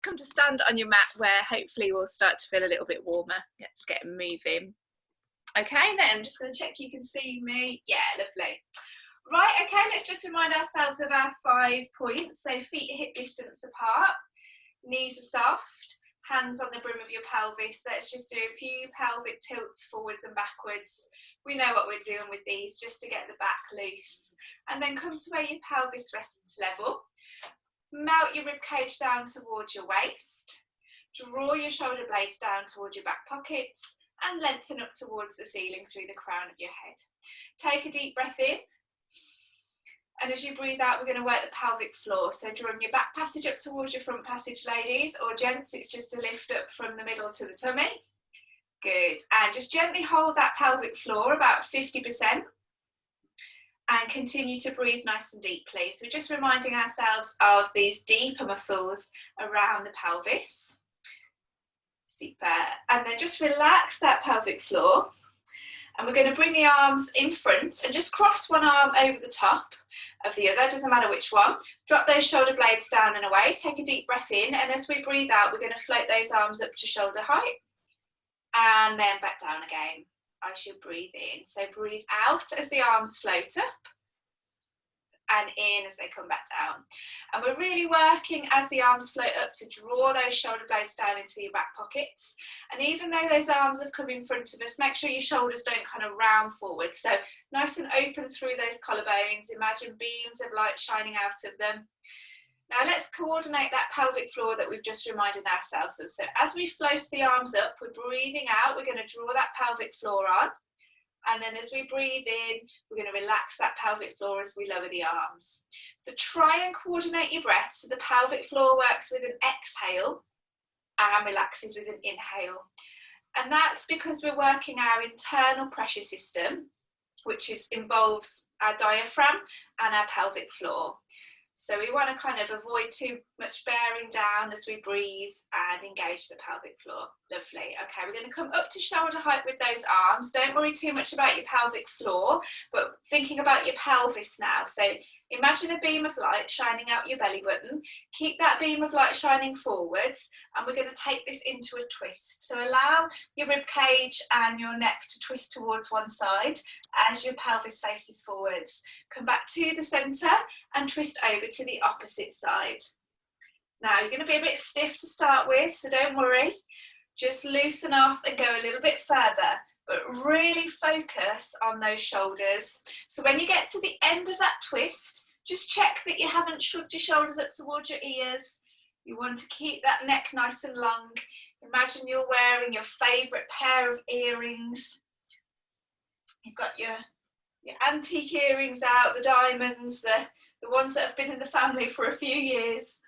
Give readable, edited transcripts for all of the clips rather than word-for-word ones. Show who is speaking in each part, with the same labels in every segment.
Speaker 1: Come to stand on your mat where hopefully we'll start to feel a little bit warmer. Let's get moving. Okay, then I'm just going to check you can see me. Yeah, lovely. Right, okay, let's just remind ourselves of our 5 points. So feet hip distance apart, knees are soft, hands on the brim of your pelvis. Let's just do a few pelvic tilts forwards and backwards. We know what we're doing with these, just to get the back loose. And then come to where your pelvis rests level. Melt your rib cage down towards your waist. Draw your shoulder blades down towards your back pockets and lengthen up towards the ceiling through the crown of your head. Take a deep breath in. And as you breathe out, we're going to work the pelvic floor. So drawing your back passage up towards your front passage, ladies, or gents, it's just a lift up from the middle to the tummy. Good. And just gently hold that pelvic floor about 50%. And continue to breathe nice and deeply. So we're just reminding ourselves of these deeper muscles around the pelvis. Super. And then just relax that pelvic floor. And we're going to bring the arms in front and just cross one arm over the top of the other, doesn't matter which one. Drop those shoulder blades down and away. Take a deep breath in. And as we breathe out, we're going to float those arms up to shoulder height. And then back down again as you breathe in. So breathe out as the arms float up and in as they come back down. And we're really working as the arms float up to draw those shoulder blades down into your back pockets. And even though those arms have come in front of us, make sure your shoulders don't kind of round forward. So nice and open through those collarbones. Imagine beams of light shining out of them. Now let's coordinate that pelvic floor that we've just reminded ourselves of. So as we float the arms up, we're breathing out, we're going to draw that pelvic floor on. And then as we breathe in, we're going to relax that pelvic floor as we lower the arms. So try and coordinate your breath so the pelvic floor works with an exhale and relaxes with an inhale. And that's because we're working our internal pressure system, which involves our diaphragm and our pelvic floor. So we want to kind of avoid too much bearing down as we breathe and engage the pelvic floor. Lovely. Okay, we're going to come up to shoulder height with those arms. Don't worry too much about your pelvic floor, but thinking about your pelvis now. So imagine a beam of light shining out your belly button. Keep that beam of light shining forwards, and we're going to take this into a twist. So allow your rib cage and your neck to twist towards one side as your pelvis faces forwards. Come back to the centre and twist over to the opposite side. Now you're going to be a bit stiff to start with, so don't worry. Just loosen off and go a little bit further, but really focus on those shoulders. So when you get to the end of that twist, just check that you haven't shrugged your shoulders up towards your ears. You want to keep that neck nice and long. Imagine you're wearing your favourite pair of earrings. You've got your antique earrings out, the diamonds, the ones that have been in the family for a few years.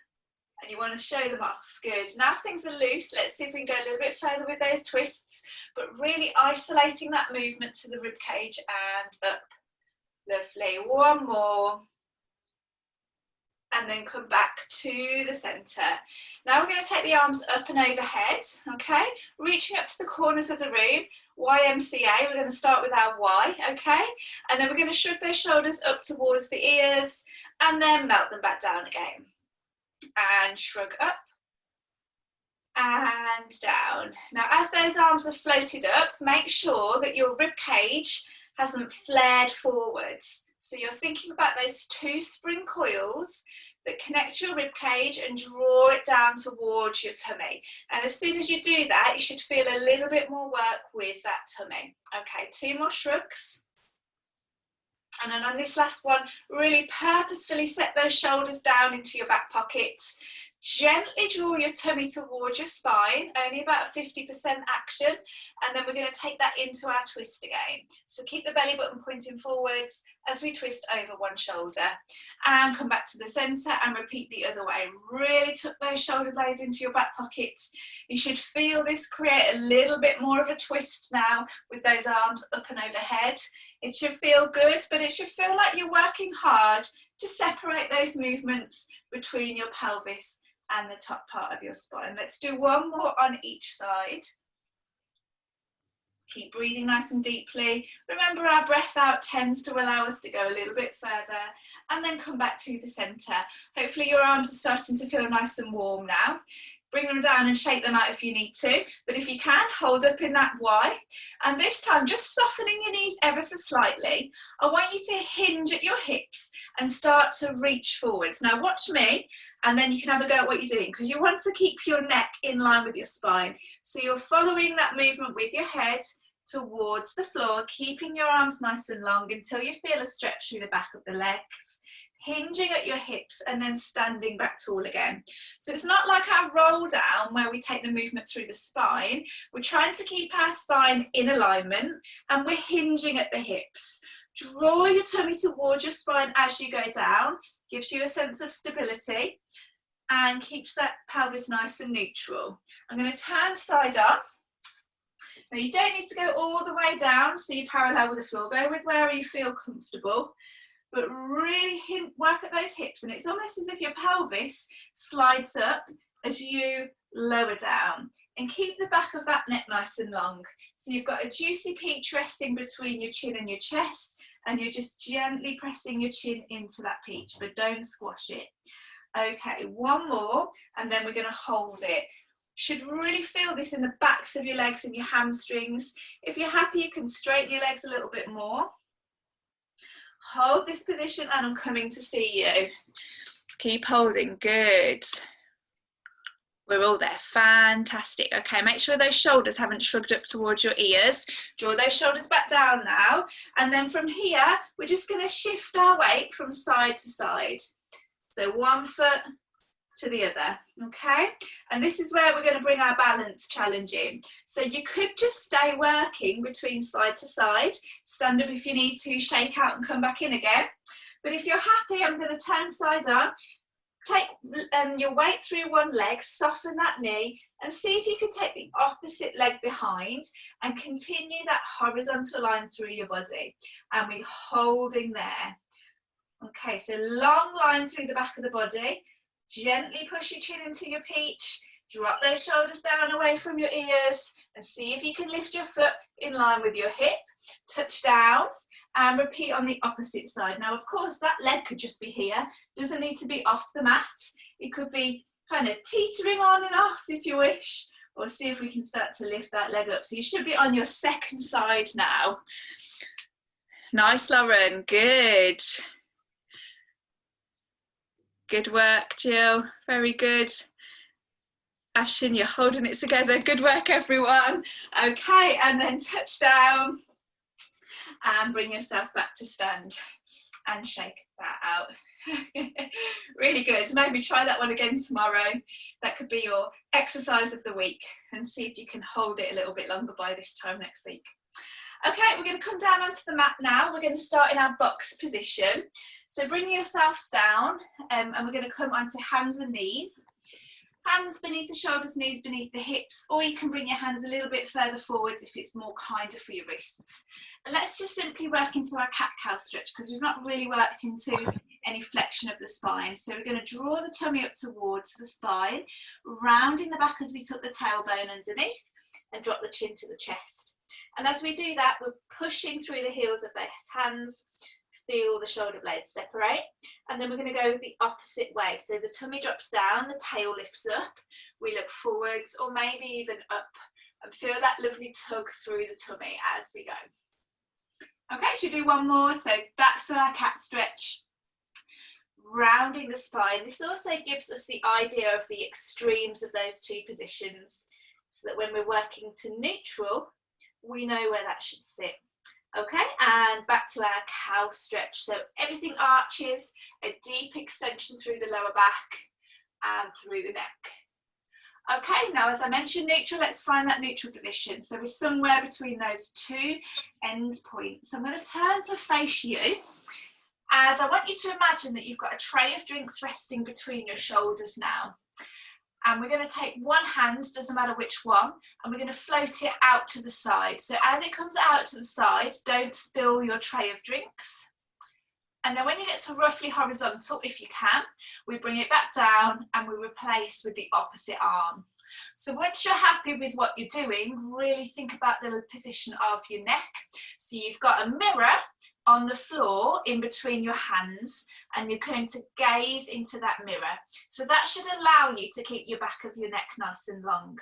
Speaker 1: And you want to show them off. Good. Now things are loose. Let's see if we can go a little bit further with those twists, but really isolating that movement to the rib cage and up. Lovely. One more. And then come back to the centre. Now we're going to take the arms up and overhead, okay? Reaching up to the corners of the room. YMCA, we're going to start with our Y, okay? And then we're going to shrug those shoulders up towards the ears and then melt them back down again. And shrug up and down. Now as those arms are floated up, make sure that your rib cage hasn't flared forwards. So you're thinking about those 2 spring coils that connect your rib cage and draw it down towards your tummy. And as soon as you do that, you should feel a little bit more work with that tummy. Okay, 2 more shrugs. And then on this last one, really purposefully set those shoulders down into your back pockets. Gently draw your tummy towards your spine, only about 50% action. And then we're going to take that into our twist again. So keep the belly button pointing forwards as we twist over one shoulder. And come back to the centre and repeat the other way. Really tuck those shoulder blades into your back pockets. You should feel this create a little bit more of a twist now with those arms up and overhead. It should feel good, but it should feel like you're working hard to separate those movements between your pelvis and the top part of your spine. Let's do one more on each side. Keep breathing nice and deeply. Remember, our breath out tends to allow us to go a little bit further, and then come back to the centre. Hopefully your arms are starting to feel nice and warm now. bring them down and shake them out if you need to, but if you can, hold up in that Y, and this time just softening your knees ever so slightly. I want you to hinge at your hips and start to reach forwards. Now watch me, and then you can have a go at what you're doing, because you want to keep your neck in line with your spine. So you're following that movement with your head towards the floor, keeping your arms nice and long until you feel a stretch through the back of the legs, hinging at your hips and then standing back tall again. So it's not like our roll down where we take the movement through the spine. We're trying to keep our spine in alignment and we're hinging at the hips. Draw your tummy towards your spine as you go down, gives you a sense of stability and keeps that pelvis nice and neutral. I'm going to turn side up. Now you don't need to go all the way down so you're parallel with the floor. Go with where you feel comfortable, but really work at those hips, and it's almost as if your pelvis slides up as you lower down, and keep the back of that neck nice and long. So you've got a juicy peach resting between your chin and your chest, and you're just gently pressing your chin into that peach, but don't squash it. Okay, one more, and then we're going to hold it. Should really feel this in the backs of your legs and your hamstrings. If you're happy, you can straighten your legs a little bit more. Hold this position and I'm coming to see you. Keep holding, good. We're all there, fantastic. Okay, make sure those shoulders haven't shrugged up towards your ears. Draw those shoulders back down now. And then from here, we're just gonna shift our weight from side to side. So one foot to the other, okay? And this is where we're going to bring our balance challenge in. So you could just stay working between side to side, stand up if you need to, shake out and come back in again. But if you're happy, I'm going to turn side on, take your weight through one leg, soften that knee, and see if you can take the opposite leg behind and continue that horizontal line through your body. And we're holding there. Okay, so long line through the back of the body. Gently push your chin into your peach, drop those shoulders down away from your ears, and see if you can lift your foot in line with your hip, touch down, and repeat on the opposite side. Now, of course, that leg could just be here, doesn't need to be off the mat. It could be kind of teetering on and off if you wish, or see if we can start to lift that leg up. So you should be on your second side now. Nice, Lauren, good. Good work, Jill. Very good. Ashin, you're holding it together. Good work, everyone. Okay, and then touch down and bring yourself back to stand and shake that out. Really good. Maybe try that one again tomorrow. That could be your exercise of the week, and see if you can hold it a little bit longer by this time next week. Okay, we're going to come down onto the mat now. We're going to start in our box position. So bring yourselves down, and we're going to come onto hands and knees. Hands beneath the shoulders, knees beneath the hips, or you can bring your hands a little bit further forwards if it's more kinder for your wrists. And let's just simply work into our cat-cow stretch, because we've not really worked into any flexion of the spine. So we're going to draw the tummy up towards the spine, rounding the back as we tuck the tailbone underneath, and drop the chin to the chest. And as we do that, we're pushing through the heels of the hands, feel the shoulder blades separate, and then we're going to go the opposite way. So the tummy drops down, the tail lifts up, we look forwards or maybe even up, and feel that lovely tug through the tummy as we go. Okay, should we do one more? So back to our cat stretch, rounding the spine. This also gives us the idea of the extremes of those two positions, so that when we're working to neutral, we know where that should sit. Okay, and back to our cow stretch. So everything arches, a deep extension through the lower back and through the neck. Okay, now as I mentioned neutral, let's find that neutral position. So we're somewhere between those two end points. I'm going to turn to face you, as I want you to imagine that you've got a tray of drinks resting between your shoulders now. And we're going to take one hand, doesn't matter which one, and we're going to float it out to the side. So as it comes out to the side, don't spill your tray of drinks. And then when you get to roughly horizontal, if you can, we bring it back down and we replace with the opposite arm. So once you're happy with what you're doing, really think about the position of your neck. So you've got a mirror on the floor in between your hands, and you're going to gaze into that mirror. So that should allow you to keep your back of your neck nice and long.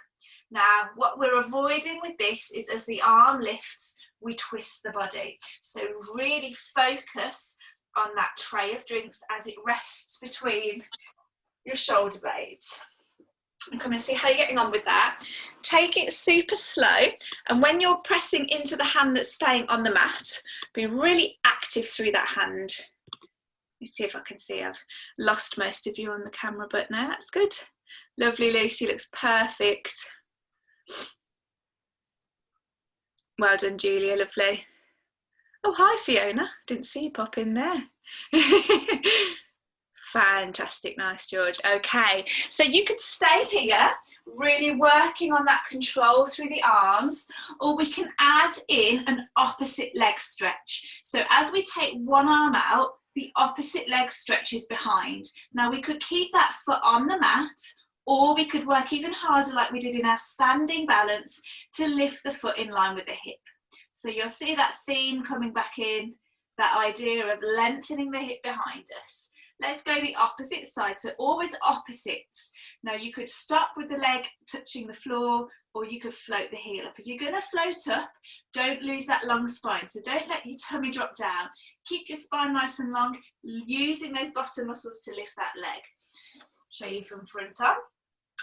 Speaker 1: Now, what we're avoiding with this is as the arm lifts, we twist the body. So really focus on that tray of drinks as it rests between your shoulder blades. And come and see how you're getting on with that. Take it super slow, and when you're pressing into the hand that's staying on the mat, be really active through that hand. Let me see if I can see. I've lost most of you on the camera, but no, that's good. Lovely, Lucy, looks perfect. Well done, Julia, lovely. Oh, hi, Fiona. Didn't see you pop in there. Fantastic, nice, George. Okay, so you could stay here, really working on that control through the arms, or we can add in an opposite leg stretch. So as we take one arm out, the opposite leg stretches behind. Now we could keep that foot on the mat, or we could work even harder like we did in our standing balance to lift the foot in line with the hip. So you'll see that theme coming back in, that idea of lengthening the hip behind us. Let's go the opposite side, so always opposites. Now you could stop with the leg touching the floor, or you could float the heel up. If you're going to float up, don't lose that long spine, so don't let your tummy drop down. Keep your spine nice and long, using those bottom muscles to lift that leg. Show you from front on.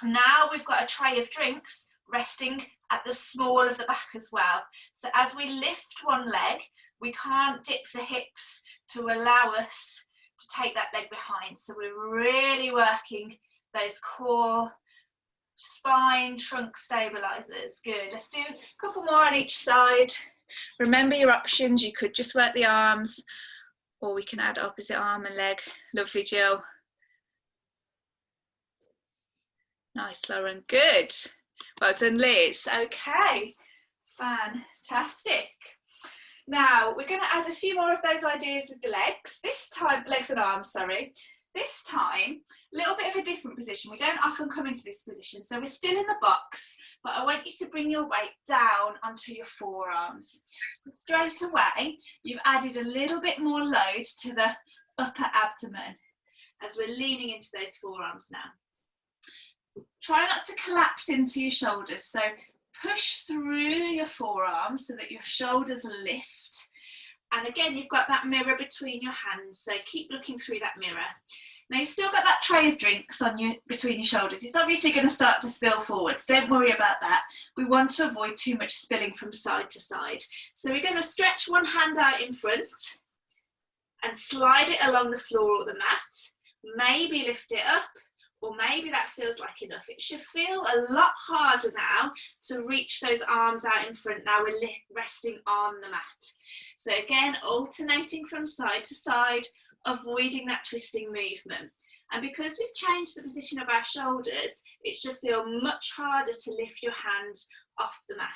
Speaker 1: Now we've got a tray of drinks resting at the small of the back as well. So as we lift one leg, we can't dip the hips to allow us to take that leg behind. So we're really working those core spine trunk stabilizers. Good. Let's do a couple more on each side. Remember your options. You could just work the arms, or we can add opposite arm and leg. Lovely, Jill. Nice, Lauren. Good. Well done, Liz. Okay. Fantastic. Now we're going to add a few more of those ideas with the legs. This time, legs and arms, sorry. This time, a little bit of a different position. We don't often come into this position, so we're still in the box, but I want you to bring your weight down onto your forearms. So straight away, you've added a little bit more load to the upper abdomen as we're leaning into those forearms now. Try not to collapse into your shoulders, so push through your forearms so that your shoulders lift. And again, you've got that mirror between your hands, so keep looking through that mirror. Now you've still got that tray of drinks on you between your shoulders. It's obviously going to start to spill forwards. Don't worry about that. We want to avoid too much spilling from side to side. So we're going to stretch one hand out in front and slide it along the floor or the mat. Maybe lift it up, or maybe that feels like enough. It should feel a lot harder now to reach those arms out in front. Now we're resting on the mat. So again, alternating from side to side, avoiding that twisting movement. And because we've changed the position of our shoulders, it should feel much harder to lift your hands off the mat.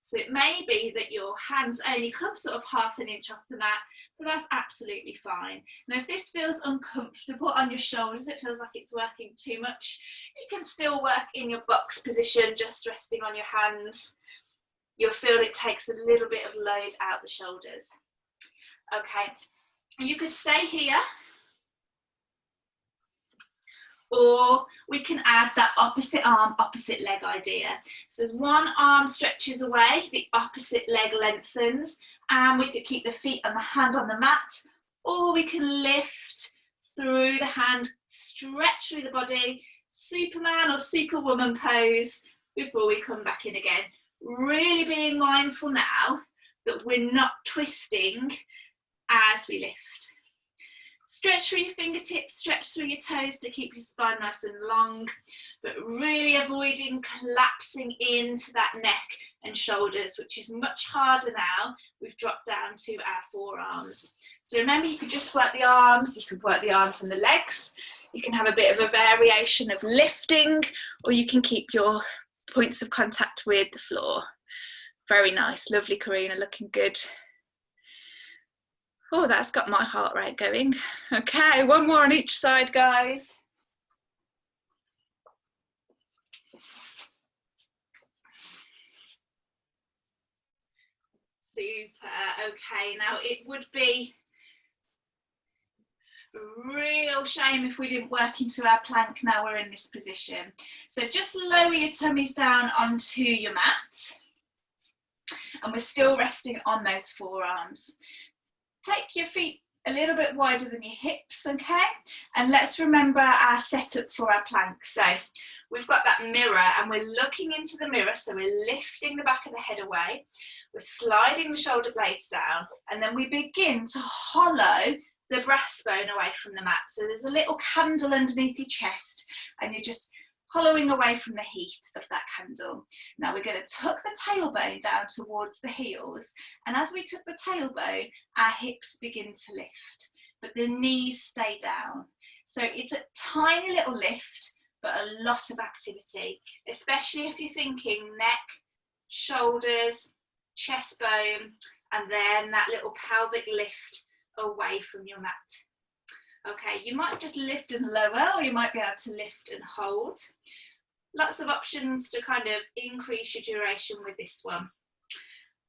Speaker 1: So it may be that your hands only come sort of half an inch off the mat, but that's absolutely fine. Now, if this feels uncomfortable on your shoulders, it feels like it's working too much, you can still work in your box position, just resting on your hands. You'll feel it takes a little bit of load out the shoulders. Okay, you could stay here, or we can add that opposite arm, opposite leg idea. So as one arm stretches away, the opposite leg lengthens, and we could keep the feet and the hand on the mat, or we can lift through the hand, stretch through the body, Superman or Superwoman pose before we come back in again. Really being mindful now that we're not twisting as we lift. Stretch through your fingertips, stretch through your toes to keep your spine nice and long, but really avoiding collapsing into that neck and shoulders, which is much harder now. We've dropped down to our forearms. So remember, you could just work the arms, you could work the arms and the legs. You can have a bit of a variation of lifting, or you can keep your points of contact with the floor. Very nice, lovely, Karina, looking good. Oh, that's got my heart rate going. Okay, one more on each side, guys. Super. Okay, now it would be a real shame if we didn't work into our plank now we're in this position. So just lower your tummies down onto your mat, and we're still resting on those forearms. Take your feet a little bit wider than your hips, okay? And let's remember our setup for our plank. So we've got that mirror and we're looking into the mirror, so we're lifting the back of the head away, we're sliding the shoulder blades down, and then we begin to hollow the breastbone away from the mat. So there's a little candle underneath your chest and you're just hollowing away from the heat of that candle. Now we're going to tuck the tailbone down towards the heels, and as we tuck the tailbone, our hips begin to lift, but the knees stay down. So it's a tiny little lift, but a lot of activity, especially if you're thinking neck, shoulders, chest bone, and then that little pelvic lift away from your mat. Okay, you might just lift and lower, or you might be able to lift and hold. Lots of options to kind of increase your duration with this one.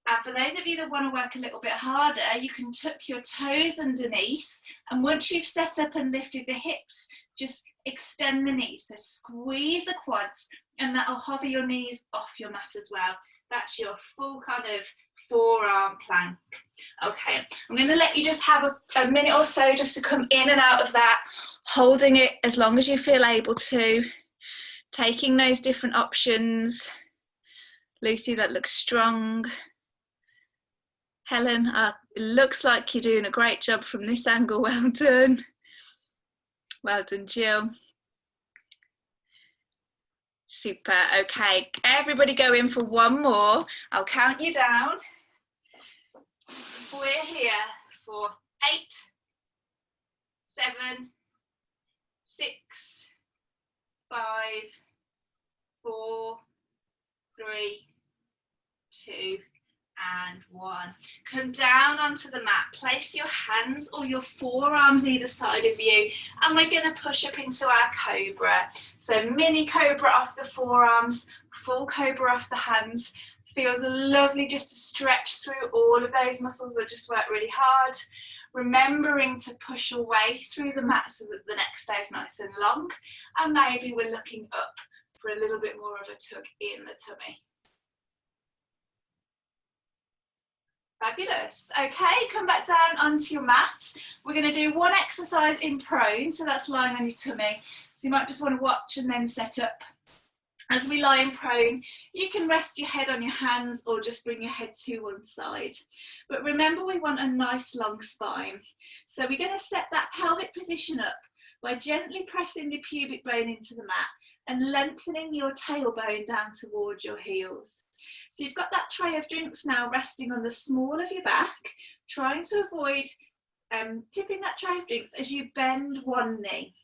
Speaker 1: And for those of you that want to work a little bit harder, you can tuck your toes underneath, and once you've set up and lifted the hips, just extend the knees. So squeeze the quads, and that'll hover your knees off your mat as well. That's your full kind of forearm plank. Okay, I'm going to let you just have a minute or so just to come in and out of that, holding it as long as you feel able to, taking those different options. Lucy, that looks strong. Helen, it looks like you're doing a great job from this angle. Well done. Well done, Jill. Super. Okay, everybody go in for one more. I'll count you down. We're here for 8, 7, 6, 5, 4, 3, 2, and 1. Come down onto the mat. Place your hands or your forearms either side of you, and we're going to push up into our Cobra. So mini Cobra off the forearms, full Cobra off the hands. Feels lovely just to stretch through all of those muscles that just work really hard. Remembering to push away through the mat so that the neck stays nice and long, and maybe we're looking up for a little bit more of a tug in the tummy. Fabulous. Okay, come back down onto your mat. We're going to do one exercise in prone, so that's lying on your tummy. So you might just want to watch and then set up. As we lie in prone, you can rest your head on your hands or just bring your head to one side. But remember, we want a nice long spine. So we're going to set that pelvic position up by gently pressing the pubic bone into the mat and lengthening your tailbone down towards your heels. So you've got that tray of drinks now resting on the small of your back, trying to avoid tipping that tray of drinks as you bend one knee.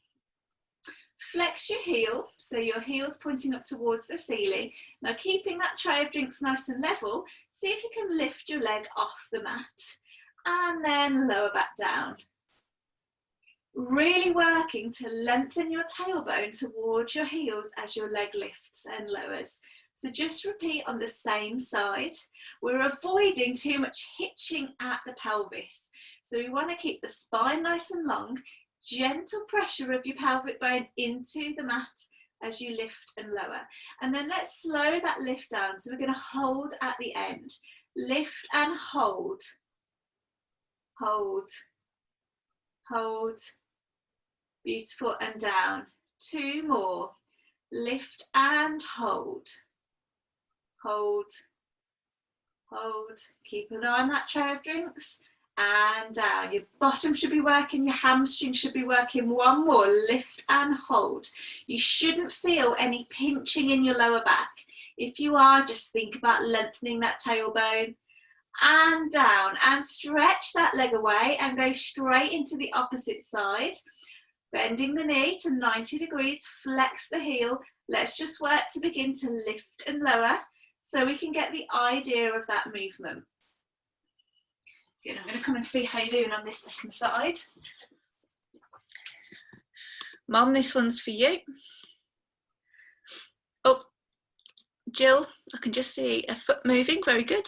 Speaker 1: Flex your heel, so your heel's pointing up towards the ceiling. Now keeping that tray of drinks nice and level, see if you can lift your leg off the mat and then lower back down. Really working to lengthen your tailbone towards your heels as your leg lifts and lowers. So just repeat on the same side. We're avoiding too much hitching at the pelvis. So we want to keep the spine nice and long, gentle pressure of your pelvic bone into the mat as you lift and lower. And then let's slow that lift down. So we're going to hold at the end. Lift and hold. Hold. Hold. Beautiful, and down. 2 more. Lift and hold. Hold. Hold. Keep an eye on that tray of drinks. And down. Your bottom should be working, your hamstring should be working. 1 more. Lift and hold. You shouldn't feel any pinching in your lower back. If you are, just think about lengthening that tailbone. And down. And stretch that leg away and go straight into the opposite side. Bending the knee to 90 degrees, flex the heel. Let's just work to begin to lift and lower so we can get the idea of that movement. Good, I'm going to come and see how you're doing on this second side. Mum, this one's for you. Oh, Jill, I can just see a foot moving, very good.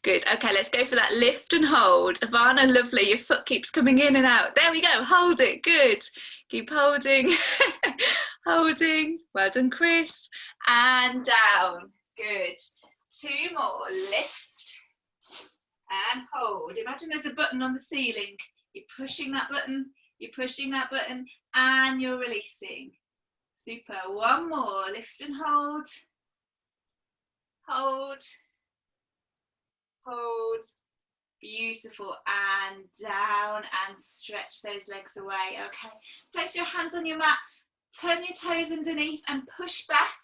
Speaker 1: Good. Okay, let's go for that lift and hold. Ivana, lovely. Your foot keeps coming in and out. There we go. Hold it. Good. Keep holding. Holding. Well done, Chris. And down. Good. 2 more. Lift and hold. Imagine there's a button on the ceiling. You're pushing that button. You're pushing that button, and you're releasing. Super. 1 more. Lift and hold. Hold. Hold. Beautiful. And down, and stretch those legs away. Okay, place your hands on your mat, turn your toes underneath and push back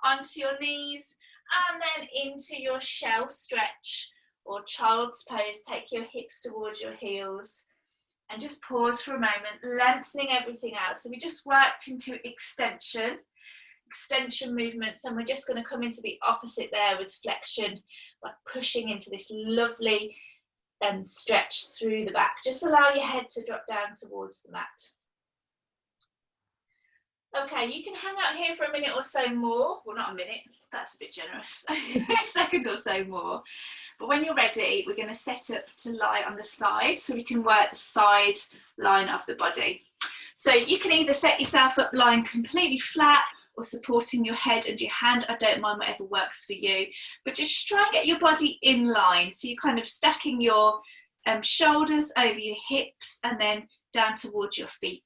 Speaker 1: onto your knees, and then into your shell stretch or child's pose. Take your hips towards your heels and just pause for a moment, lengthening everything out. So we just worked into extension movements, and we're just going to come into the opposite there with flexion, like pushing into this lovely stretch through the back. Just allow your head to drop down towards the mat. Okay, you can hang out here for a minute or so more. Well, not a minute, that's a bit generous. A second or so more. But when you're ready, we're going to set up to lie on the side, so we can work the side line of the body. So you can either set yourself up lying completely flat or supporting your head and your hand. I don't mind, whatever works for you, but just try and get your body in line. So you're kind of stacking your shoulders over your hips and then down towards your feet.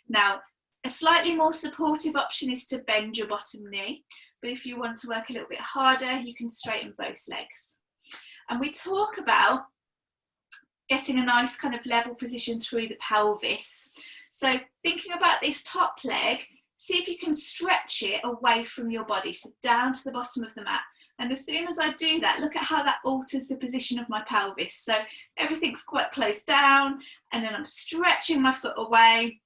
Speaker 1: Now, a slightly more supportive option is to bend your bottom knee, but if you want to work a little bit harder, you can straighten both legs. And we talk about getting a nice kind of level position through the pelvis. So thinking about this top leg, see if you can stretch it away from your body, so down to the bottom of the mat. And as soon as I do that, look at how that alters the position of my pelvis. So everything's quite close down, and then I'm stretching my foot away.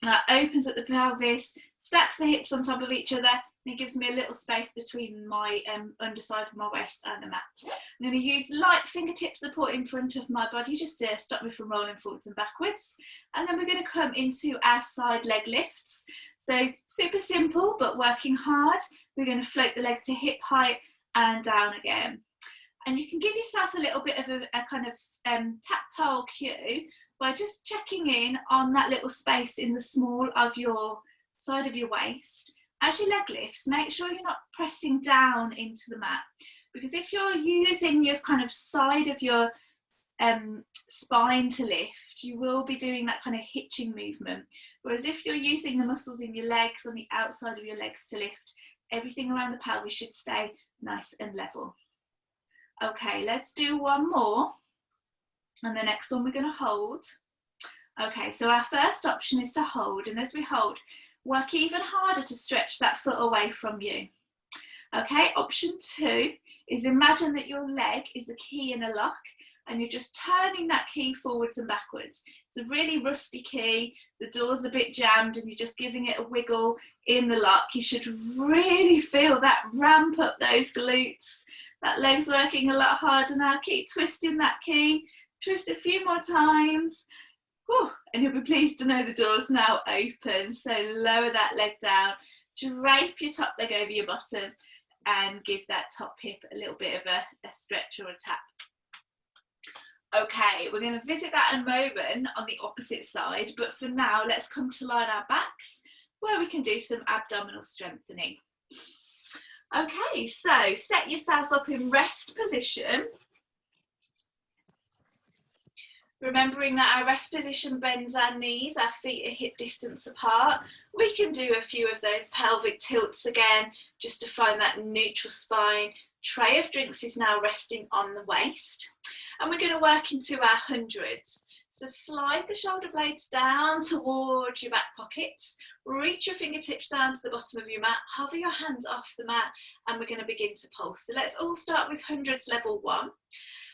Speaker 1: That opens up the pelvis, stacks the hips on top of each other, and it gives me a little space between my underside of my waist and the mat. I'm going to use light fingertip support in front of my body just to stop me from rolling forwards and backwards. And then we're going to come into our side leg lifts. So super simple, but working hard. We're going to float the leg to hip height and down again. And you can give yourself a little bit of a kind of tactile cue by just checking in on that little space in the small of your side of your waist. As your leg lifts, make sure you're not pressing down into the mat, because if you're using your kind of side of your spine to lift, you will be doing that kind of hitching movement. Whereas if you're using the muscles in your legs on the outside of your legs to lift, everything around the pelvis should stay nice and level. Okay, let's do 1 more. And the next one we're going to hold. Okay, so our first option is to hold, and as we hold, work even harder to stretch that foot away from you. Okay, option 2 is imagine that your leg is the key in a lock, and you're just turning that key forwards and backwards. It's a really rusty key, the door's a bit jammed, and you're just giving it a wiggle in the lock. You should really feel that ramp up those glutes. That leg's working a lot harder now. Keep twisting that key. Twist a few more times. Whew, and you'll be pleased to know the door's now open. So lower that leg down, drape your top leg over your bottom, and give that top hip a little bit of a stretch or a tap. Okay, we're going to visit that in a moment on the opposite side, but for now, let's come to lie on our backs, where we can do some abdominal strengthening. Okay, so set yourself up in rest position. Remembering that our rest position bends our knees, our feet are hip distance apart. We can do a few of those pelvic tilts again, just to find that neutral spine. Tray of drinks is now resting on the waist. And we're going to work into our hundreds. So slide the shoulder blades down towards your back pockets. Reach your fingertips down to the bottom of your mat. Hover your hands off the mat, and we're going to begin to pulse. So let's all start with hundreds level 1.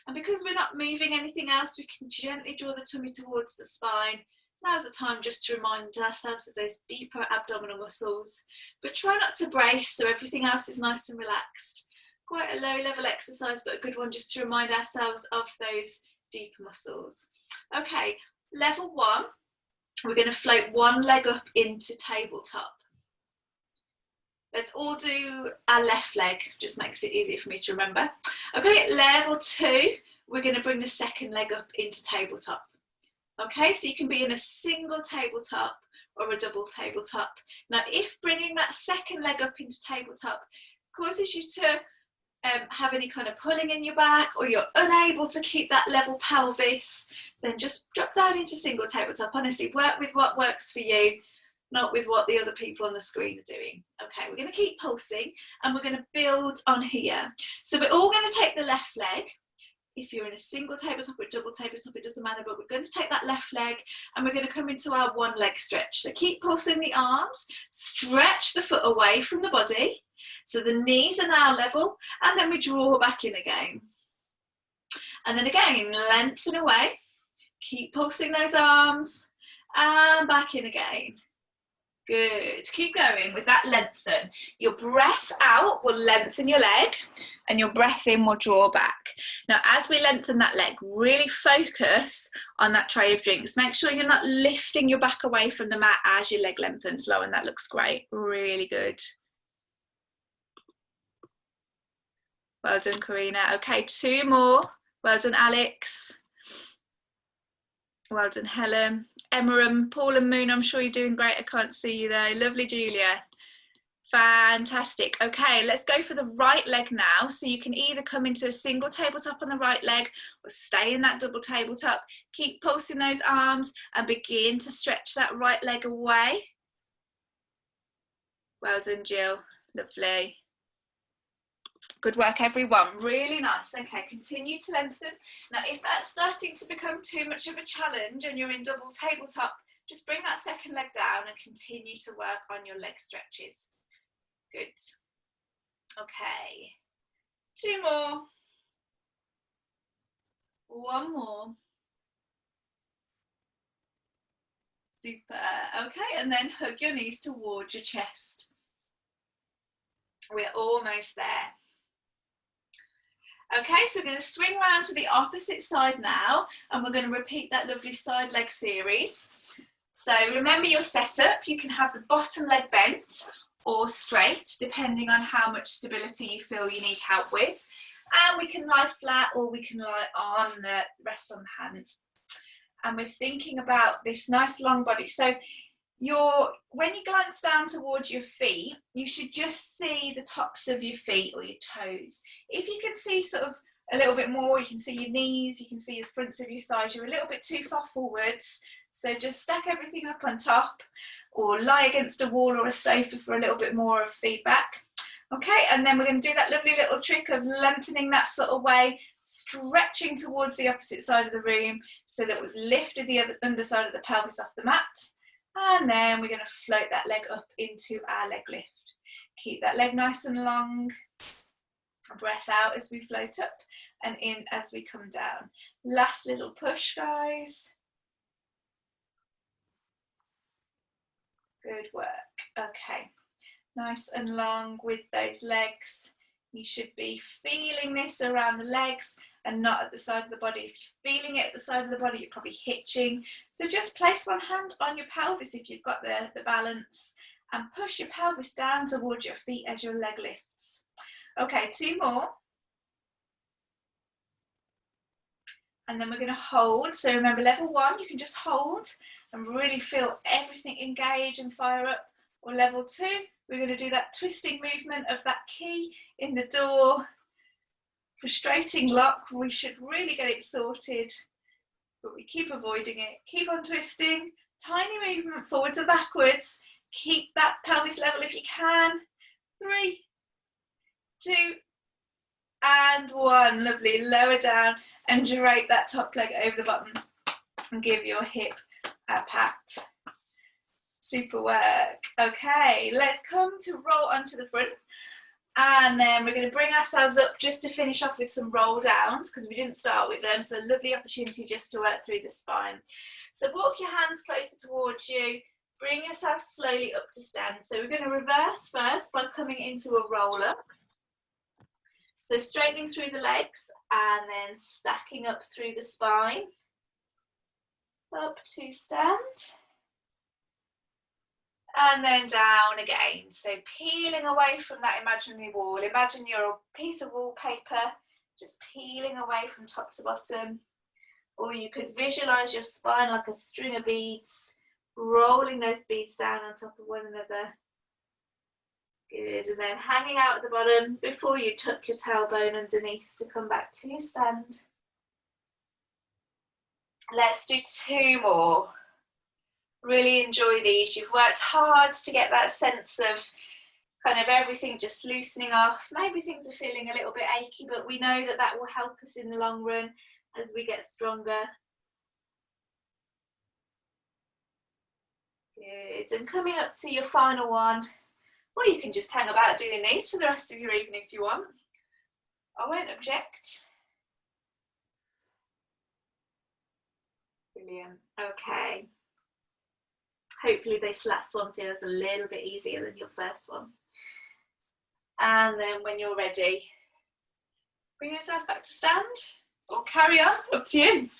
Speaker 1: And because we're not moving anything else, we can gently draw the tummy towards the spine. Now's the time just to remind ourselves of those deeper abdominal muscles. But try not to brace, so everything else is nice and relaxed. Quite a low level exercise, but a good one just to remind ourselves of those deeper muscles. Okay, level 1, we're going to float one leg up into tabletop. Let's all do our left leg, just makes it easier for me to remember. Okay, level 2, we're going to bring the second leg up into tabletop. Okay, so you can be in a single tabletop or a double tabletop. Now, if bringing that second leg up into tabletop causes you to have any kind of pulling in your back, or you're unable to keep that level pelvis, then just drop down into single tabletop. Honestly, work with what works for you, not with what the other people on the screen are doing. Okay, we're going to keep pulsing and we're going to build on here. So we're all going to take the left leg. If you're in a single tabletop or double tabletop, it doesn't matter, but we're going to take that left leg and we're going to come into our one leg stretch. So keep pulsing the arms, stretch the foot away from the body. So the knees are now level, and then we draw back in again. And then again, lengthen away, keep pulsing those arms, and back in again. Good, keep going with that lengthen. Your breath out will lengthen your leg, and your breath in will draw back. Now, as we lengthen that leg, really focus on that tray of drinks. Make sure you're not lifting your back away from the mat as your leg lengthens. Low, and that looks great, really good. Well done, Karina. Okay, 2 more. Well done, Alex. Well done, Helen. Emma, Paul and Moon, I'm sure you're doing great. I can't see you there. Lovely, Julia. Fantastic. Okay, let's go for the right leg now. So you can either come into a single tabletop on the right leg or stay in that double tabletop. Keep pulsing those arms and begin to stretch that right leg away. Well done, Jill. Lovely. Good work, everyone. Really nice. Okay, continue to lengthen. Now, if that's starting to become too much of a challenge and you're in double tabletop, just bring that second leg down and continue to work on your leg stretches. Good. Okay. 2 more. 1 more. Super. Okay, and then hug your knees towards your chest. We're almost there. Okay, so we're going to swing around to the opposite side now, and we're going to repeat that lovely side leg series. So remember your setup. You can have the bottom leg bent or straight, depending on how much stability you feel you need help with. And we can lie flat, or we can lie on the rest on the hand. And we're thinking about this nice long body. So when you glance down towards your feet, you should just see the tops of your feet or your toes. If you can see sort of a little bit more, you can see your knees, you can see the fronts of your thighs, you're a little bit too far forwards. So just stack everything up on top, or lie against a wall or a sofa for a little bit more of feedback. Okay, and then we're going to do that lovely little trick of lengthening that foot away, stretching towards the opposite side of the room so that we've lifted the underside of the pelvis off the mat. And then we're going to float that leg up into our leg lift. Keep that leg nice and long. Breath out as we float up and in as we come down. Last little push, guys. Good work. Okay. Nice and long with those legs. You should be feeling this around the legs and not at the side of the body. If you're feeling it at the side of the body, you're probably hitching. So just place one hand on your pelvis if you've got the balance, and push your pelvis down towards your feet as your leg lifts. Okay, 2 more. And then we're going to hold. So remember, level 1, you can just hold and really feel everything engage and fire up. Or level 2, we're going to do that twisting movement of that key in the door. Frustrating lock, we should really get it sorted, but we keep avoiding it. Keep on twisting, tiny movement forwards and backwards. Keep that pelvis level if you can. 3, 2, and 1. Lovely. Lower down and drape that top leg over the bottom and give your hip a pat. Super work. Okay, let's come to roll onto the front. And then we're going to bring ourselves up just to finish off with some roll downs, because we didn't start with them. So lovely opportunity just to work through the spine. So walk your hands closer towards you. Bring yourself slowly up to stand. So we're going to reverse first by coming into a roll up. So straightening through the legs and then stacking up through the spine. Up to stand. And then down again. So peeling away from that imaginary wall. Imagine you're a piece of wallpaper. just peeling away from top to bottom. Or you could visualize your spine like a string of beads, rolling those beads down on top of one another. Good, and then hanging out at the bottom before you tuck your tailbone underneath to come back to your stand. Let's do 2 more. Really enjoy these. You've worked hard to get that sense of kind of everything just loosening off. Maybe things are feeling a little bit achy, but we know that that will help us in the long run as we get stronger. Good, and coming up to your final one, or you can just hang about doing these for the rest of your evening if you want. I won't object. Brilliant. Okay. Hopefully this last one feels a little bit easier than your first one. And then when you're ready, bring yourself back to stand or carry on, up to you.